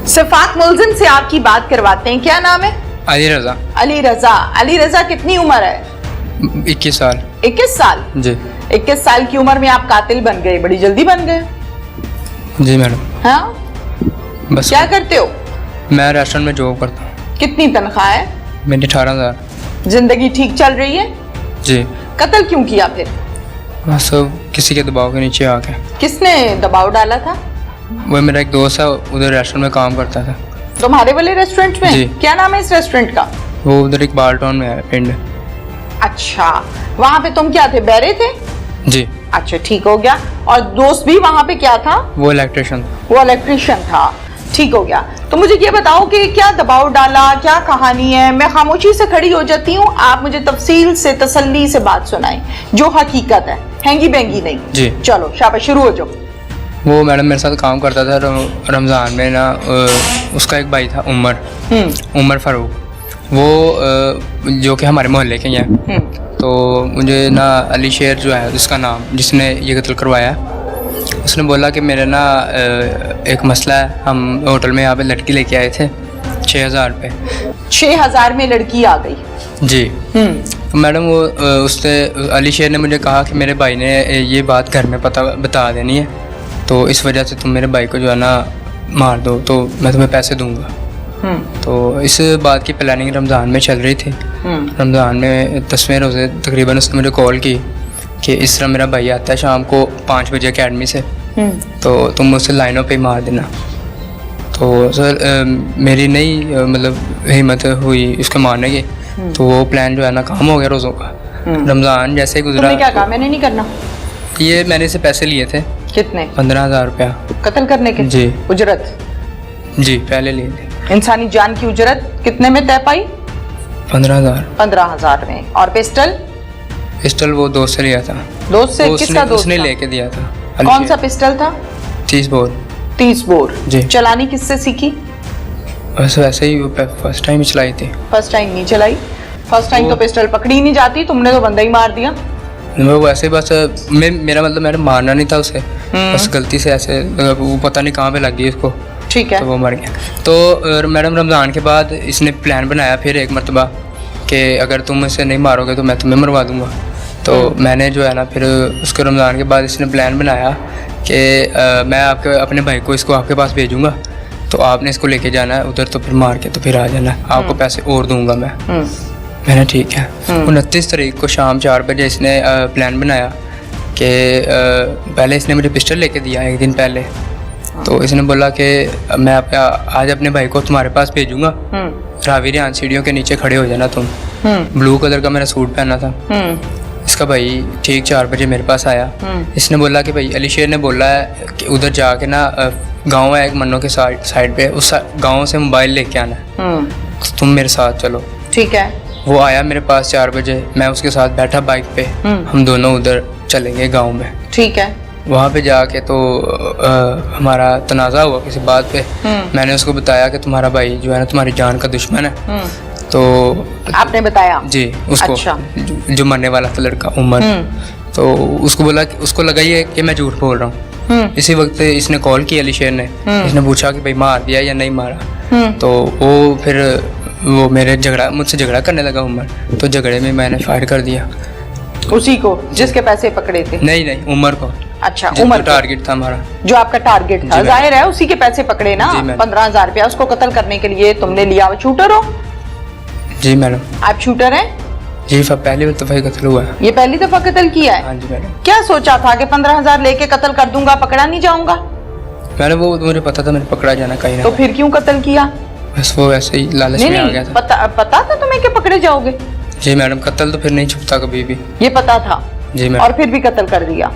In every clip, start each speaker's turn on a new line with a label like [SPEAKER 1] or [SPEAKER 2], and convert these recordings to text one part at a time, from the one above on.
[SPEAKER 1] सिफात मुल्जिम से आपकी बात करवाते हैं। क्या नाम है?
[SPEAKER 2] अली रजा।
[SPEAKER 1] अली रजा। अली रजा, कितनी उम्र है?
[SPEAKER 2] 21 साल।
[SPEAKER 1] 21 साल
[SPEAKER 2] जी।
[SPEAKER 1] 21 साल की उम्र में आप कातिल बन गए, बड़ी जल्दी बन गए।
[SPEAKER 2] जी मैडम।
[SPEAKER 1] हाँ,
[SPEAKER 2] बस
[SPEAKER 1] क्या करते हो?
[SPEAKER 2] मैं रेस्टोरेंट में जॉब करता हूँ।
[SPEAKER 1] कितनी तनख्वाह है?
[SPEAKER 2] मेरी 18,000।
[SPEAKER 1] जिंदगी ठीक चल रही है?
[SPEAKER 2] जी।
[SPEAKER 1] कत्ल क्यों किया फिर?
[SPEAKER 2] बस किसी के दबाव के नीचे आके।
[SPEAKER 1] किसने दबाव डाला था?
[SPEAKER 2] वो मेरा एक दोस्त है, उधर रेस्टोरेंट में काम करता था।
[SPEAKER 1] तुम्हारे वाले रेस्टोरेंट में?
[SPEAKER 2] जी।
[SPEAKER 1] क्या नाम है इस रेस्टोरेंट का?
[SPEAKER 2] वो उधर इकबाल टाउन में है पिंड।
[SPEAKER 1] अच्छा, वहाँ पे तुम क्या थे, बैरे थे?
[SPEAKER 2] जी।
[SPEAKER 1] अच्छा, ठीक हो गया। और दोस्त भी वहाँ पे क्या था?
[SPEAKER 2] वो इलेक्ट्रिशियन।
[SPEAKER 1] वो इलेक्ट्रिशियन था, ठीक हो गया। तो मुझे ये बताओ कि क्या दबाव डाला, क्या कहानी है? मैं खामोशी से खड़ी हो जाती हूँ, आप मुझे तफसील से तसल्ली से बात सुनाएं जो हकीकत है, हैंगी बेंगी नहीं।
[SPEAKER 2] जी।
[SPEAKER 1] चलो शाबाश, शुरू हो जाओ।
[SPEAKER 2] वो मैडम मेरे साथ काम करता था रमज़ान में ना। उसका एक भाई था उमर फारूक, वो जो कि हमारे मोहल्ले के ही हैं। तो मुझे ना अली शेर जो है जिसका नाम, जिसने ये कत्ल करवाया, उसने बोला कि मेरे ना एक मसला है। हम होटल में यहाँ पे लड़की लेके आए थे 6,000 पे।
[SPEAKER 1] 6,000 में लड़की आ गई?
[SPEAKER 2] जी। तो मैडम वो उसने अली शेर ने मुझे कहा कि मेरे भाई ने ये बात घर में बता देनी है, तो इस वजह से तुम मेरे भाई को जो है ना मार दो, तो मैं तुम्हें पैसे दूंगा। तो इस बात की प्लानिंग रमज़ान में चल रही थी। रमज़ान में 10वें रोज़े तकरीबन उसने मुझे कॉल की कि इस तरह मेरा भाई आता है शाम को 5 बजे अकेडमी से, तो तुम उसे लाइनों पे मार देना। तो सर मेरी नहीं मतलब हिम्मत हुई उसके मारने की, तो वो प्लान जो है ना काम हो गया रोज़ों का। रमज़ान जैसे गुजरा।
[SPEAKER 1] तुमने क्या कहा? मैंने नहीं करना।
[SPEAKER 2] ये मैंने से पैसे लिए थे।
[SPEAKER 1] कितने?
[SPEAKER 2] 15,000 रुपया
[SPEAKER 1] कत्ल करने के?
[SPEAKER 2] जी।
[SPEAKER 1] उजरत?
[SPEAKER 2] जी, पहले लिए थे।
[SPEAKER 1] इंसानी जान की उजरत कितने में तय पाई?
[SPEAKER 2] 15,000।
[SPEAKER 1] 15,000 में। और पिस्टल?
[SPEAKER 2] पिस्टल वो दोस्त से लिया था।
[SPEAKER 1] दोस्त से? किसका दोस्त
[SPEAKER 2] उसने
[SPEAKER 1] था?
[SPEAKER 2] लेके दिया था।
[SPEAKER 1] कौन सा पिस्टल था?
[SPEAKER 2] 30 बोर।
[SPEAKER 1] 30 बोर।
[SPEAKER 2] जी।
[SPEAKER 1] चलानी किससे सीखी?
[SPEAKER 2] बस वैसे ही फर्स्ट टाइम चलाई थी।
[SPEAKER 1] फर्स्ट टाइम नहीं चलाई? फर्स्ट टाइम तो पिस्टल पकड़ी नहीं जाती, तुमने तो बंदा ही मार दिया।
[SPEAKER 2] वो वैसे बस मेरा मतलब मैंने मारना नहीं था उसे, बस गलती से ऐसे वो पता नहीं कहाँ पे लग गई उसको।
[SPEAKER 1] ठीक है।
[SPEAKER 2] तो वो मर गया। तो मैडम रमज़ान के बाद इसने प्लान बनाया फिर एक मरतबा कि अगर तुम इसे नहीं मारोगे तो मैं तुम्हें मरवा दूंगा। तो मैंने जो है ना फिर उसके रमज़ान के बाद इसने प्लान बनाया कि मैं अपने भाई को इसको आपके पास भेजूँगा, तो आपने इसको लेके जाना है उधर, तो फिर मार के तो फिर आ जाना, आपको पैसे और दूंगा मैं। मैंने ठीक है। 29 तारीख को शाम 4 बजे इसने प्लान बनाया कि पहले इसने मुझे पिस्टल लेके दिया एक दिन पहले। तो इसने बोला कि मैं आज अपने भाई को तुम्हारे पास भेजूंगा, रावी रियान सीढ़ियों के नीचे खड़े हो जाना तुम। ब्लू कलर का मेरा सूट पहना था। इसका भाई ठीक 4 बजे मेरे पास आया। इसने बोला कि भाई अली शेर ने बोला है कि उधर जाके ना गाँव है एक मन्नो के साइड पे, उस गाँव से मोबाइल लेके आना है, तुम मेरे साथ चलो। ठीक है। वो आया मेरे पास 4 बजे, मैं उसके साथ बैठा बाइक पे, हम दोनों उधर चलेंगे गाँव में। ठीक है। वहाँ पे जाके तो हमारा तनाज़ा हुआ किसी बात पे। मैंने उसको बताया कि तुम्हारा भाई जो है ना तुम्हारी जान का दुश्मन है। तो आपने बताया? जी, उसको। अच्छा। जो मरने वाला था लड़का उमर। तो उसको बोला कि उसको लगा ये कि मैं झूठ बोल रहा हूँ। इसी वक्त इसने कॉल की अली शेर ने, इसने पूछा कि भाई मार दिया या नहीं मारा। तो वो फिर वो मुझसे झगड़ा करने लगा उमर, तो झगड़े में मैंने फायर कर दिया।
[SPEAKER 1] उसी को जिसके पैसे पकड़े थे? नहीं,
[SPEAKER 2] उमर को। अच्छा, उमर टारगेट था हमारा, जो आपका टारगेट था।
[SPEAKER 1] जाहिर है उसी के पैसे पकड़े ना। 15,000 रुपया उसको कत्ल करने के लिए तुमने लिया। शूटर हो? जी मैडम। आप शूटर हैं?
[SPEAKER 2] जी, पहली दफा कत्ल हुआ है।
[SPEAKER 1] ये पहली दफा कत्ल किया है?
[SPEAKER 2] हाँ जी मैडम।
[SPEAKER 1] क्या सोचा था कि 15,000 लेके कत्ल कर दूंगा, पकड़ा नहीं जाऊंगा?
[SPEAKER 2] मैंने वो मुझे पता था मैंने पकड़ा जाना कहीं ना।
[SPEAKER 1] तो फिर क्यों कत्ल किया?
[SPEAKER 2] बस वो वैसे ही लालच में आ गया था।
[SPEAKER 1] पता था तुम्हें कि पकड़े जाओगे?
[SPEAKER 2] जी मैडम, कत्ल तो फिर नहीं छुपता कभी भी।
[SPEAKER 1] ये पता था? जी मैडम। और फिर भी कत्ल कर दिया?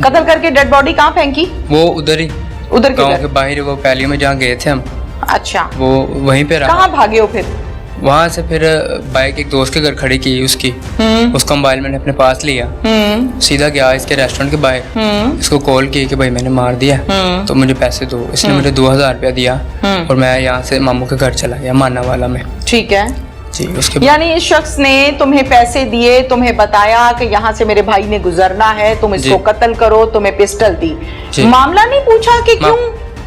[SPEAKER 1] कत्ल करके डेड बॉडी कहाँ फेंकी? वो उधर ही, उधर गांव के बाहर, वो पैलियों में जहाँ गए थे हम। अच्छा। वो वहीं पे रहा। कहाँ भागे हो फिर? वहाँ से फिर बाइक एक दोस्त के घर खड़ी की उसकी, उसका मोबाइल मैंने अपने पास लिया, सीधा गया इसके रेस्टोरेंट के बाहर, इसको कॉल की कि भाई मैंने मार दिया तो मुझे पैसे दो। इसने मुझे 2,000 रुपया दिया और मैं यहाँ से मामू के घर चला गया माना वाला में। ठीक है जी। उसके यानी इस शख्स ने तुम्हें पैसे दिए, तुम्हें बताया कि यहाँ से मेरे भाई ने गुजरना है, तुम इसको कत्ल करो, तुम्हें पिस्टल दी। मामला नहीं पूछा कि क्यों?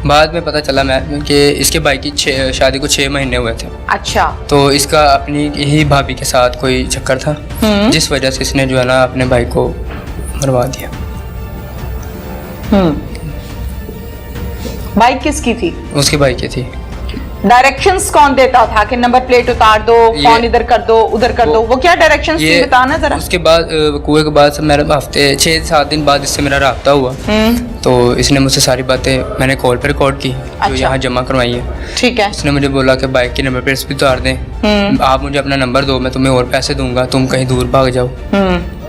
[SPEAKER 2] बाद में पता चला मैं कि इसके भाई की शादी को 6 महीने हुए थे।
[SPEAKER 1] अच्छा।
[SPEAKER 2] तो इसका अपनी यही भाभी के साथ कोई चक्कर था, जिस वजह से इसने जो है ना अपने भाई को मरवा दिया।
[SPEAKER 1] बाइक किसकी थी?
[SPEAKER 2] उसके भाई की थी।
[SPEAKER 1] डायरेक्शंस कौन देता था कि नंबर प्लेट उतार दो, फोन इधर कर दो, उधर कर दो? वो क्या डायरेक्शंस थी, बताना जरा।
[SPEAKER 2] उसके बाद कुएं के बाद मेरे हफ्ते 6-7 दिन बाद इससे मेरा राब्ता हुआ। तो इसने मुझसे सारी बातें मैंने कॉल पे रिकॉर्ड की, जो यहाँ जमा करवाई है।
[SPEAKER 1] ठीक है।
[SPEAKER 2] इसने मुझे बोला कि बाइक की नंबर प्लेट्स भी उतार दें, आप मुझे अपना नंबर दो, मैं तुम्हें और पैसे दूंगा, तुम कहीं दूर भाग जाओ।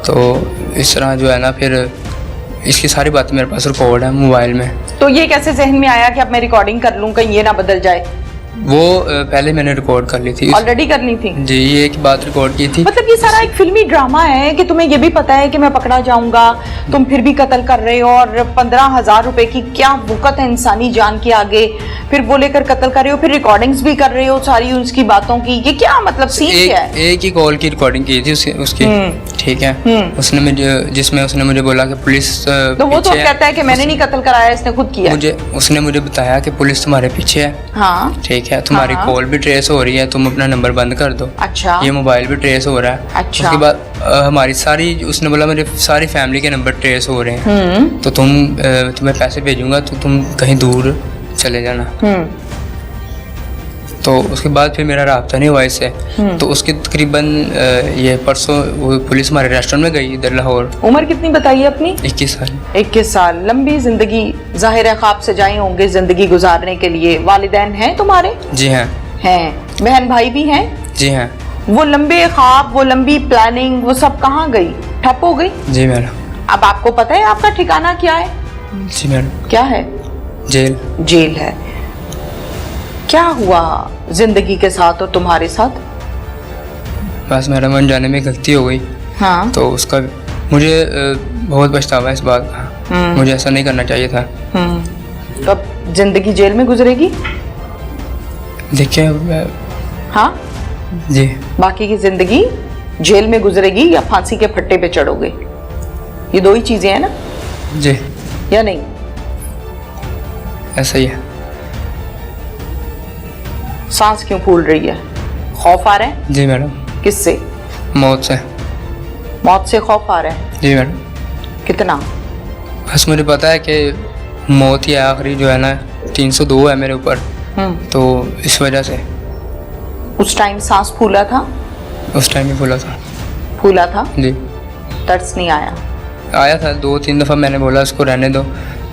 [SPEAKER 2] तो इस तरह जो है ना फिर इसकी सारी बातें मेरे पास रिकॉर्ड है मोबाइल में।
[SPEAKER 1] तो ये कैसे जहन में आया कि अब मैं रिकॉर्डिंग कर लूं, कहीं ये ना बदल जाए?
[SPEAKER 2] वो पहले मैंने रिकॉर्ड कर ली थी,
[SPEAKER 1] ऑलरेडी करनी थी
[SPEAKER 2] जी। ये एक बात रिकॉर्ड की थी।
[SPEAKER 1] मतलब ये सारा एक फिल्मी ड्रामा है कि तुम्हें ये भी पता है कि मैं पकड़ा जाऊंगा, तुम फिर भी कत्ल कर रहे हो, और 15,000 रुपए की क्या वक़्त है इंसानी जान के आगे, फिर वो लेकर कत्ल कर रहे हो, फिर रिकॉर्डिंग्स भी कर रहे हो सारी उसकी बातों की। ये क्या मतलब सीन क्या है?
[SPEAKER 2] एक ही कॉल की रिकॉर्डिंग की थी उसकी, ठीक है। उसने मुझे, जिसमें उसने मुझे बोला कि पुलिस,
[SPEAKER 1] तो वो तो कहता है कि मैंने नहीं कत्ल कराया, इसने खुद किया।
[SPEAKER 2] उसने मुझे बताया कि पुलिस तुम्हारे पीछे है।
[SPEAKER 1] हाँ
[SPEAKER 2] ठीक है, तुम्हारी कॉल भी ट्रेस हो रही है, तुम अपना नंबर बंद कर दो।
[SPEAKER 1] अच्छा।
[SPEAKER 2] ये मोबाइल भी ट्रेस हो रहा है। अच्छा। उसके बाद हमारी सारी, उसने बोला मेरे सारी फैमिली के नंबर ट्रेस हो रहे हैं, तो तुम्हें पैसे भेजूंगा, तो तुम कहीं दूर चले जाना। तो उसके बाद फिर मेरा राब्ता नहीं हुआ इससे। तो उसके तकरीबन ये परसों वो पुलिस हमारे रेस्टोरेंट में गई इधर लाहौर।
[SPEAKER 1] उम्र कितनी बताइए अपनी?
[SPEAKER 2] 21 साल।
[SPEAKER 1] 21 साल। लंबी जिंदगी, जाहिर है ख्वाब से जाए होंगे जिंदगी गुजारने के लिए। वालिदैन हैं तुम्हारे?
[SPEAKER 2] जी हाँ।
[SPEAKER 1] हैं। बहन भाई भी हैं?
[SPEAKER 2] जी हाँ।
[SPEAKER 1] वो लंबे ख्वाब, वो लंबी प्लानिंग, वो सब कहाँ गई? ठप हो गई?
[SPEAKER 2] जी मैडम।
[SPEAKER 1] अब आपको पता है आपका ठिकाना क्या है?
[SPEAKER 2] जी मैडम।
[SPEAKER 1] क्या है?
[SPEAKER 2] जेल।
[SPEAKER 1] जेल है। क्या हुआ जिंदगी के साथ और तुम्हारे साथ?
[SPEAKER 2] बस मैडम अनजाने में गलती हो गई।
[SPEAKER 1] हाँ।
[SPEAKER 2] तो उसका मुझे बहुत पछतावा है इस बात का। मुझे ऐसा नहीं करना चाहिए था।
[SPEAKER 1] तो अब जिंदगी जेल में गुजरेगी?
[SPEAKER 2] देखिए।
[SPEAKER 1] हाँ
[SPEAKER 2] जी।
[SPEAKER 1] बाकी की जिंदगी जेल में गुजरेगी या फांसी के फट्टे पे चढ़ोगे? ये दो ही चीजें हैं ना?
[SPEAKER 2] जी।
[SPEAKER 1] या नहीं?
[SPEAKER 2] ऐसा ही है।
[SPEAKER 1] सांस क्यों फूल रही है? खौफ आ रहा है?
[SPEAKER 2] जी मैडम।
[SPEAKER 1] किससे?
[SPEAKER 2] मौत से।
[SPEAKER 1] मौत से खौफ आ रहा है?
[SPEAKER 2] जी मैडम।
[SPEAKER 1] कितना?
[SPEAKER 2] बस मुझे पता है कि मौत ही आखिरी जो है ना, 302 है मेरे ऊपर। तो इस वजह से।
[SPEAKER 1] उस टाइम सांस फूला था?
[SPEAKER 2] उस टाइम ही फूला था।
[SPEAKER 1] फूला था?
[SPEAKER 2] जी।
[SPEAKER 1] तरस नहीं आया?
[SPEAKER 2] आया था 2-3 दफ़ा। मैंने बोला उसको रहने दो,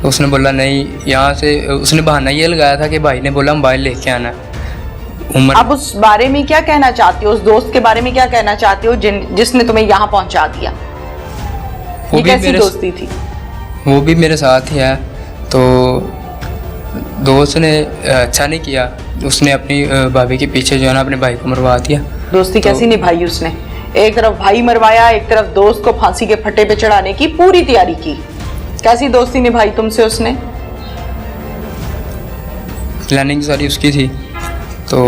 [SPEAKER 2] तो उसने बोला नहीं। यहाँ से उसने बहाना ये लगाया था कि भाई ने बोला मोबाइल लेके आना।
[SPEAKER 1] अब उस बारे में क्या कहना चाहती हो? उस दोस्त के बारे में क्या कहना चाहती हो जिसने तुम्हें यहाँ पहुँचा दिया? ये कैसी दोस्ती थी?
[SPEAKER 2] वो भी मेरे साथ ही है। तो दोस्त ने अच्छा नहीं किया, उसने अपनी भाभी के पीछे जो है ना अपने भाई को मरवा दिया।
[SPEAKER 1] दोस्ती कैसी निभाई उसने? एक तरफ भाई मरवाया, एक तरफ दोस्त को फांसी के फट्टे पे चढ़ाने की पूरी तैयारी की। कैसी दोस्ती निभाई तुमसे उसने?
[SPEAKER 2] प्लानिंग सारी उसकी थी, तो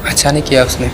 [SPEAKER 2] अच्छा नहीं किया उसने।